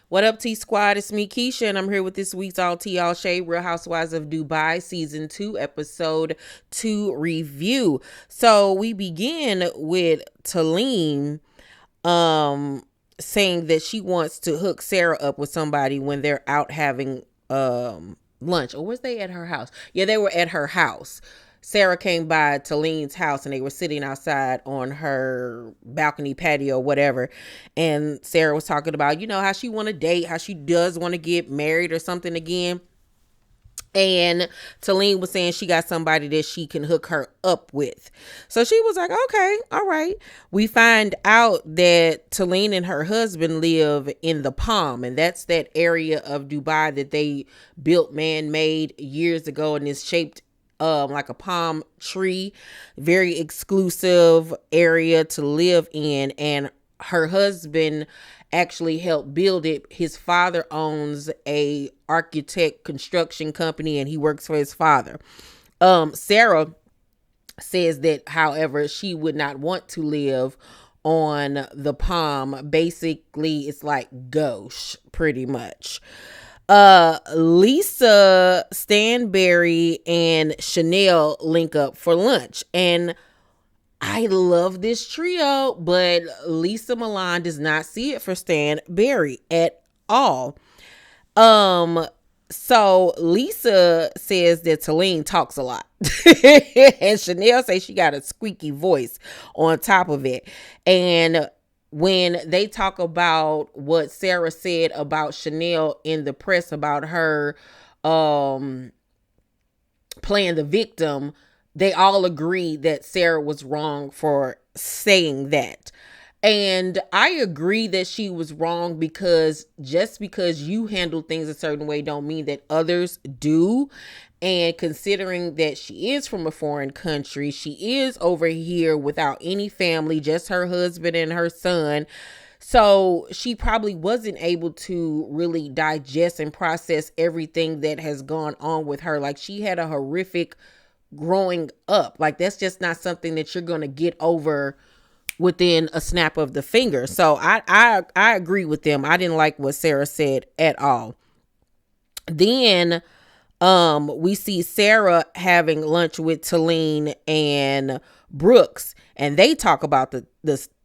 What up, T Squad? It's me, Keisha, and I'm here with this week's All Tea, All Shade, Real Housewives of Dubai, Season 2, Episode 2 review. So we begin with Talene saying that she wants to hook Sarah up with somebody when they're out having lunch. Or was they at her house? Yeah, they were at her house. Sarah came by Talene's house and they were sitting outside on her balcony patio, whatever. And Sarah was talking about, how she want to date, how she does want to get married or something again. And Talene was saying she got somebody that she can hook her up with. So she was like, okay, all right. We find out that Talene and her husband live in the Palm, and that's that area of Dubai that they built man-made years ago, and is shaped like a palm tree. Very exclusive area to live in, and her husband actually helped build it. His father owns a architect construction company and he works for his father. Sarah says that, however, she would not want to live on the Palm. Basically, it's like gauche, pretty much. Lisa Stanberry and Chanel link up for lunch, and I love this trio, but Lisa Milan does not see it for Stanberry at all. So Lisa says that Talene talks a lot. And Chanel says she got a squeaky voice on top of it. And when they talk about what Sarah said about Chanel in the press about her playing the victim, they all agree that Sarah was wrong for saying that. And I agree that she was wrong, because just because you handle things a certain way don't mean that others do. And considering that she is from a foreign country, she is over here without any family, just her husband and her son. So she probably wasn't able to really digest and process everything that has gone on with her. Like, she had a horrific growing up. Like, that's just not something that you're going to get over within a snap of the finger. So I agree with them. I didn't like what Sarah said at all. Then we see Sarah having lunch with Talene and Brooks, and they talk about the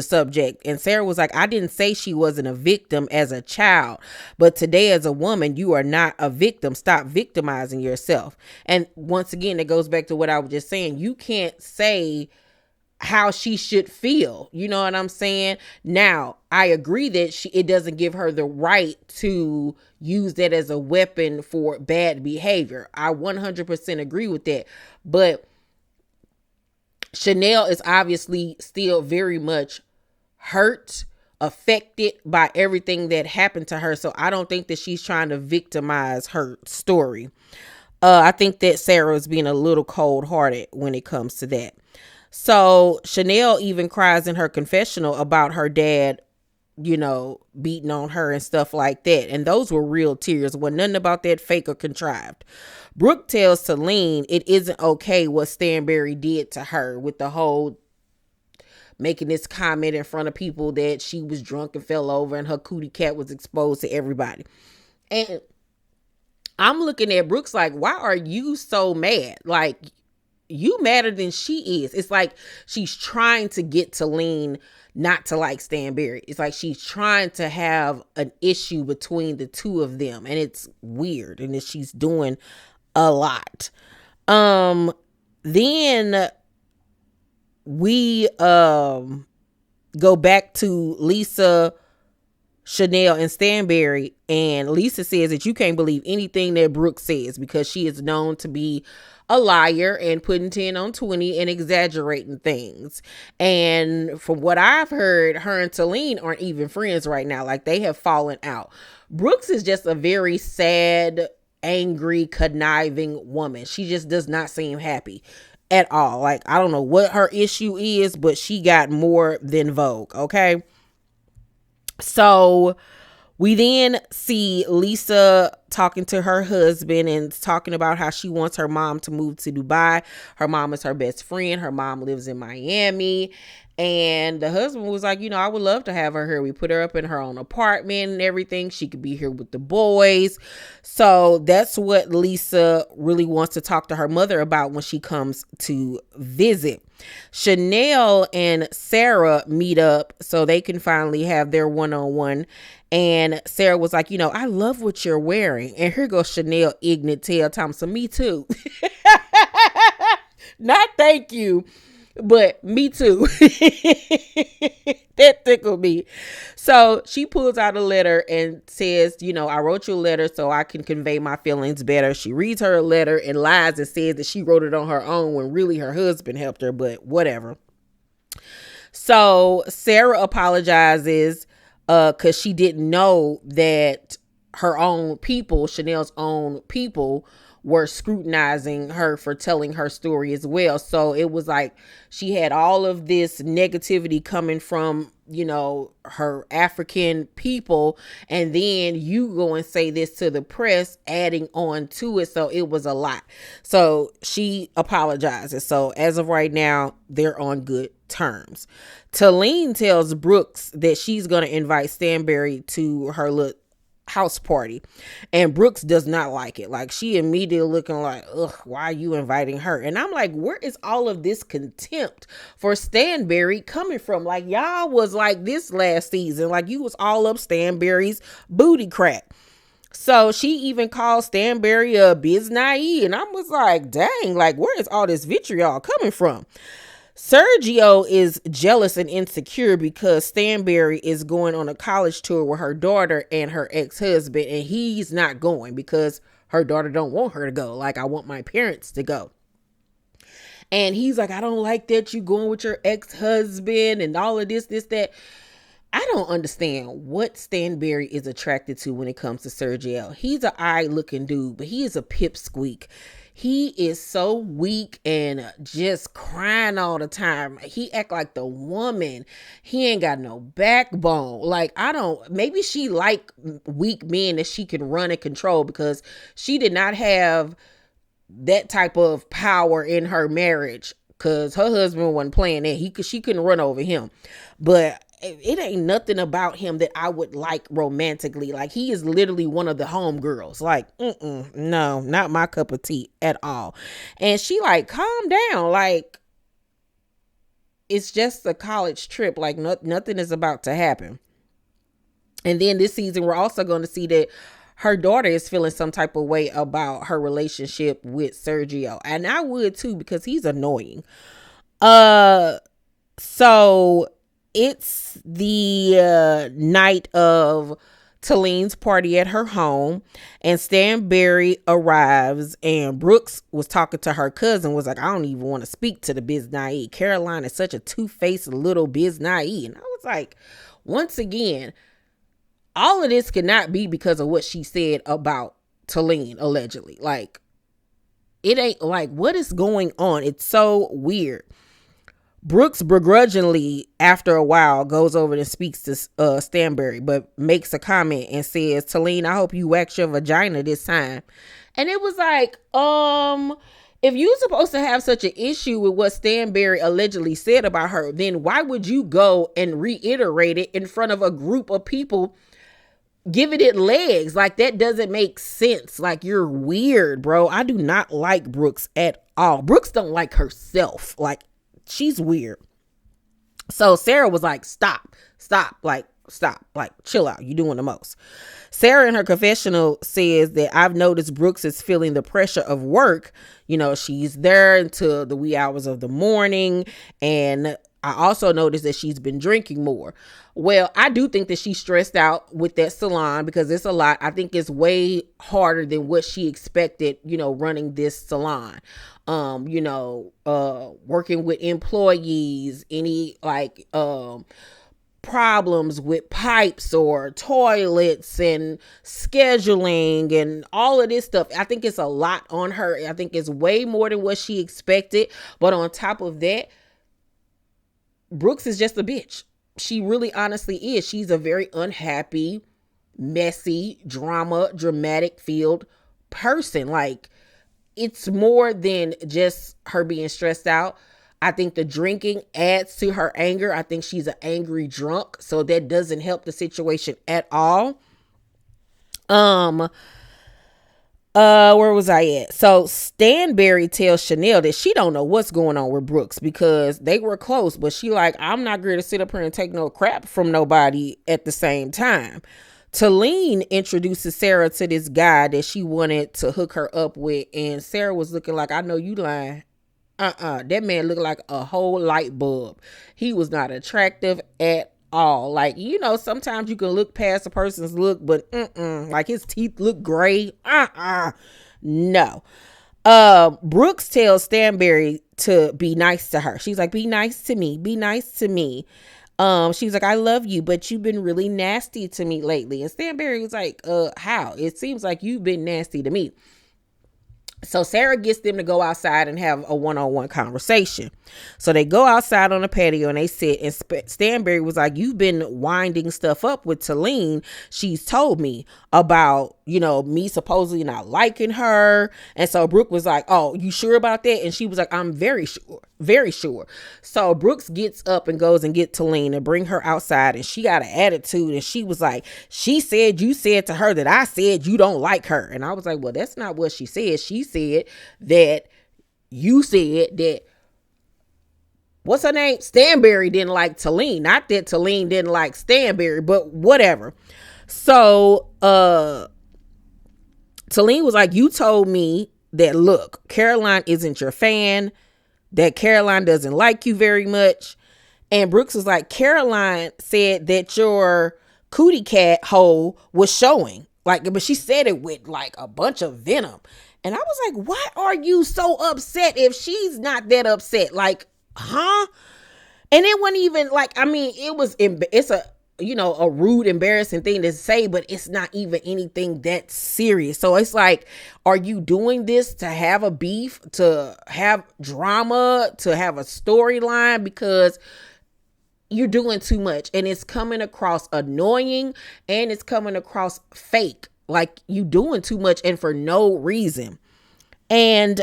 subject. And Sarah was like, I didn't say she wasn't a victim as a child, but today as a woman, you are not a victim. Stop victimizing yourself. And once again, it goes back to what I was just saying. You can't say how she should feel. You know what I'm saying? Now, I agree that it doesn't give her the right to use that as a weapon for bad behavior. I 100% agree with that. But Chanel is obviously still very much hurt, affected by everything that happened to her. So I don't think that she's trying to victimize her story. I think that Sarah is being a little cold-hearted when it comes to that. So Chanel even cries in her confessional about her dad, beating on her and stuff like that. And those were real tears. Wasn't nothing about that fake or contrived. Brooke tells Talene it isn't okay what Stanberry did to her, with the whole making this comment in front of people that she was drunk and fell over and her cootie cat was exposed to everybody. And I'm looking at Brooks like, why are you so mad? Like, you madder than she is. It's like she's trying to get Talene not to like Stanberry. It's like she's trying to have an issue between the two of them, and it's weird, and she's doing a lot. Then we go back to Lisa, Chanel, and Stanberry, and Lisa says that you can't believe anything that Brooke says because she is known to be a liar and putting 10 on 20 and exaggerating things. And from what I've heard, her and Talene aren't even friends right now. Like, they have fallen out. Brooks is just a very sad, angry, conniving woman. She just does not seem happy at all. Like, I don't know what her issue is, but she got more than Vogue, okay? So we then see Lisa talking to her husband and talking about how she wants her mom to move to Dubai. Her mom is her best friend. Her mom lives in Miami. And the husband was like, I would love to have her here. We put her up in her own apartment and everything. She could be here with the boys. So that's what Lisa really wants to talk to her mother about when she comes to visit. Chanel and Sarah meet up so they can finally have their one-on-one. And Sarah was like, I love what you're wearing. And here goes Chanel, ignorant tail Thompson. Me too. Not thank you. But me too. That tickled me. So she pulls out a letter and says, I wrote you a letter so I can convey my feelings better. She reads her a letter and lies and says that she wrote it on her own when really her husband helped her, but whatever. So Sarah apologizes because she didn't know that her own people, Chanel's own people, were scrutinizing her for telling her story as well. So it was like she had all of this negativity coming from, her African people. And then you go and say this to the press, adding on to it. So it was a lot. So she apologizes. So as of right now, they're on good terms. Talene tells Brooks that she's going to invite Stanberry to her house party, and Brooks does not like it. Like, she immediately looking like, ugh, why are you inviting her? And I'm like, where is all of this contempt for Stanberry coming from? Like, y'all was like this last season, like you was all up Stanberry's booty crack. So she even called Stanberry a biznai, and I was like, dang, like, where is all this vitriol coming from? Sergio is jealous and insecure because Stanberry is going on a college tour with her daughter and her ex-husband, and he's not going because her daughter don't want her to go. Like, I want my parents to go. And he's like, I don't like that you going with your ex-husband and all of this, that. I don't understand what Stanberry is attracted to when it comes to Sergio. He's an eye-looking dude, but he is a pipsqueak. He is so weak and just crying all the time. He act like the woman. He ain't got no backbone. Like, maybe she like weak men that she can run and control, because she did not have that type of power in her marriage, because her husband wasn't playing that. She couldn't run over him. But it ain't nothing about him that I would like romantically. Like, he is literally one of the homegirls. Like, no, not my cup of tea at all. And she like, calm down. Like, it's just a college trip. Like, nothing is about to happen. And then this season, we're also going to see that her daughter is feeling some type of way about her relationship with Sergio. And I would too, because he's annoying. So it's the night of Talene's party at her home, and Stanberry arrives, and Brooks was talking to her cousin, was like, I don't even want to speak to the biznai. Caroline is such a two-faced little biznai. And I was like, once again, all of this could not be because of what she said about Talene, allegedly. Like, it ain't, like, what is going on? It's so weird. Brooks begrudgingly, after a while, goes over and speaks to Stanberry, but makes a comment and says, Talene, I hope you wax your vagina this time. And it was like, if you're supposed to have such an issue with what Stanberry allegedly said about her, then why would you go and reiterate it in front of a group of people, giving it legs? Like, that doesn't make sense. Like, you're weird, bro. I do not like Brooks at all. Brooks don't like herself. Like, she's weird. So Sarah was like, stop, like, chill out. You're doing the most. Sarah in her confessional says that I've noticed Brooks is feeling the pressure of work. She's there until the wee hours of the morning. And I also noticed that she's been drinking more. Well, I do think that she's stressed out with that salon, because it's a lot. I think it's way harder than what she expected, running this salon. Working with employees, any problems with pipes or toilets and scheduling and all of this stuff. I think it's a lot on her. I think it's way more than what she expected. But on top of that, Brooks is just a bitch. She really honestly is. She's a very unhappy, messy, dramatic filled person. Like, it's more than just her being stressed out. I think the drinking adds to her anger. I think she's an angry drunk, so that doesn't help the situation at all. Where was I at? So Stanberry tells Chanel that she don't know what's going on with Brooks because they were close, but she like, I'm not going to sit up here and take no crap from nobody at the same time. Talene introduces Sarah to this guy that she wanted to hook her up with, and Sarah was looking like, I know you lying. That man looked like a whole light bulb. He was not attractive at all. Like, sometimes you can look past a person's look, but like his teeth look gray. No. Brooks tells Stanberry to be nice to her. She's like, be nice to me. Be nice to me. She's like, I love you, but you've been really nasty to me lately. And Stanberry was like, how? It seems like you've been nasty to me. So Sarah gets them to go outside and have a one-on-one conversation. So they go outside on the patio and they sit, and Stanberry was like, you've been winding stuff up with Talene. She's told me about, me supposedly not liking her. And so Brooke was like, oh, you sure about that? And she was like, I'm very sure. Very sure. So Brooks gets up and goes and get Talene and bring her outside, and she got an attitude, and she was like, she said you said to her that I said you don't like her. And I was like, well, that's not what she said. She said that you said that, what's her name? Stanberry didn't like Talene. Not that Talene didn't like Stanberry, but whatever. So Talene was like, you told me that, look, Caroline isn't your fan, that Caroline doesn't like you very much. And Brooks was like, Caroline said that your cootie cat hole was showing. Like, but she said it with like a bunch of venom. And I was like, why are you so upset if she's not that upset? Like, huh? And it wasn't even like, it's a rude, embarrassing thing to say, but it's not even anything that serious. So it's like, are you doing this to have a beef, to have drama, to have a storyline? Because you're doing too much, and it's coming across annoying, and it's coming across fake. Like, you doing too much and for no reason. And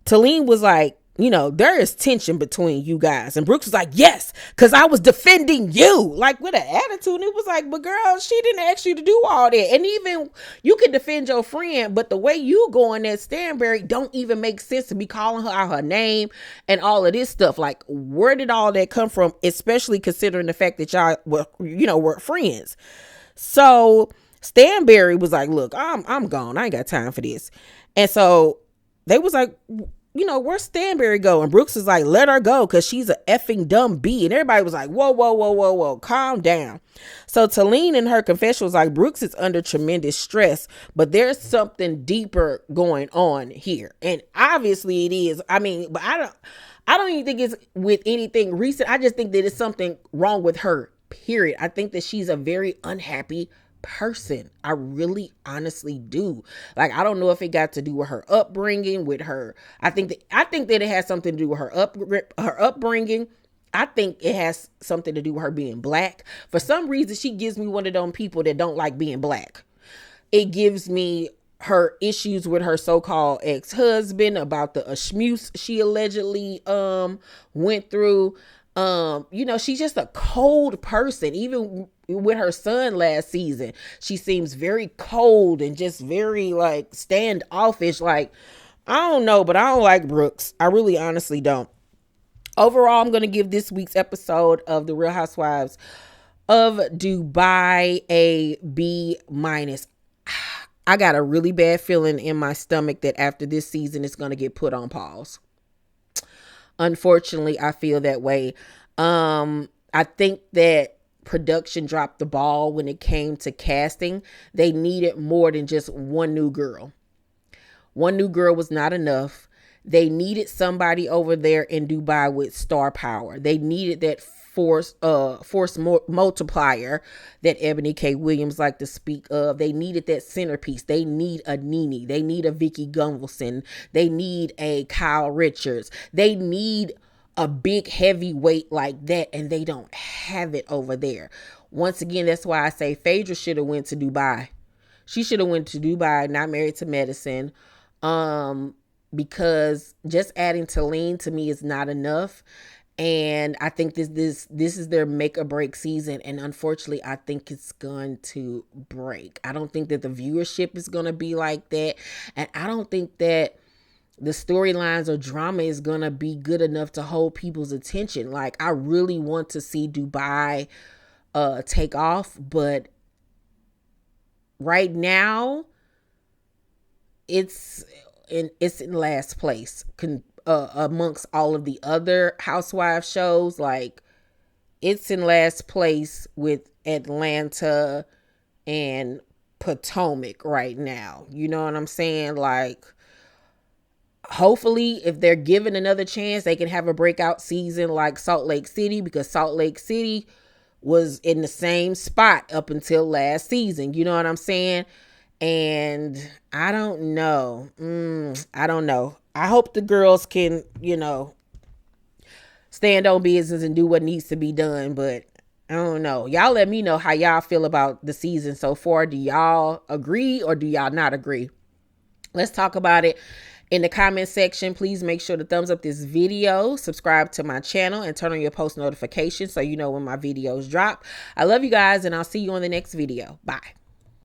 Talene was like, there is tension between you guys. And Brooks was like, yes, because I was defending you. Like, with an attitude. And it was like, but girl, she didn't ask you to do all that. And even you can defend your friend, but the way you going at Stanberry don't even make sense, to be calling her out her name and all of this stuff. Like, where did all that come from? Especially considering the fact that y'all were friends. So Stanberry was like, look, I'm gone. I ain't got time for this. And so they was like, where's Stanberry go? And Brooks is like, let her go, because she's a effing dumb bee. And everybody was like, whoa, calm down. So Talene in her confession was like, Brooks is under tremendous stress, but there's something deeper going on here. And obviously it is. But I don't even think it's with anything recent. I just think that it's something wrong with her, period. I think that she's a very unhappy person. I really honestly do. Like, I don't know if it got to do with her upbringing, with her. I think that it has something to do with her upbringing. I think it has something to do with her being black. For some reason, she gives me one of them people that don't like being black. It gives me her issues with her so-called ex-husband, about the schmooze she allegedly went through. She's just a cold person. Even with her son last season, she seems very cold and just very like standoffish. Like, I don't know, but I don't like Brooks. I really honestly don't. Overall, I'm going to give this week's episode of The Real Housewives of Dubai a B-. I got a really bad feeling in my stomach that after this season, it's going to get put on pause. Unfortunately, I feel that way. I think that production dropped the ball when it came to casting. They needed more than just one new girl. One new girl was not enough. They needed somebody over there in Dubai with star power. They needed that force multiplier that Ebony K. Williams liked to speak of. They needed that centerpiece. They need a Nene. They need a Vicky Gunvalson. They need a Kyle Richards. They need a big heavyweight like that, and they don't have it over there. Once again, that's why I say Phaedra should have went to Dubai. She should have went to Dubai, not Married to Medicine. because just adding Talene to me is not enough. And I think this is their make or break season, and unfortunately I think it's going to break. I don't think that the viewership is going to be like that, and I don't think that the storylines or drama is going to be good enough to hold people's attention. Like, I really want to see Dubai take off, but right now it's in last place amongst all of the other housewife shows. Like, it's in last place with Atlanta and Potomac right now. You know what I'm saying? Like, hopefully if they're given another chance, they can have a breakout season like Salt Lake City, because Salt Lake City was in the same spot up until last season. You know what I'm saying? And I don't know. I don't know. I hope the girls can, stand on business and do what needs to be done. But I don't know. Y'all let me know how y'all feel about the season so far. Do y'all agree or do y'all not agree? Let's talk about it in the comment section. Please make sure to thumbs up this video, subscribe to my channel, and turn on your post notifications so you know when my videos drop. I love you guys, and I'll see you on the next video. Bye.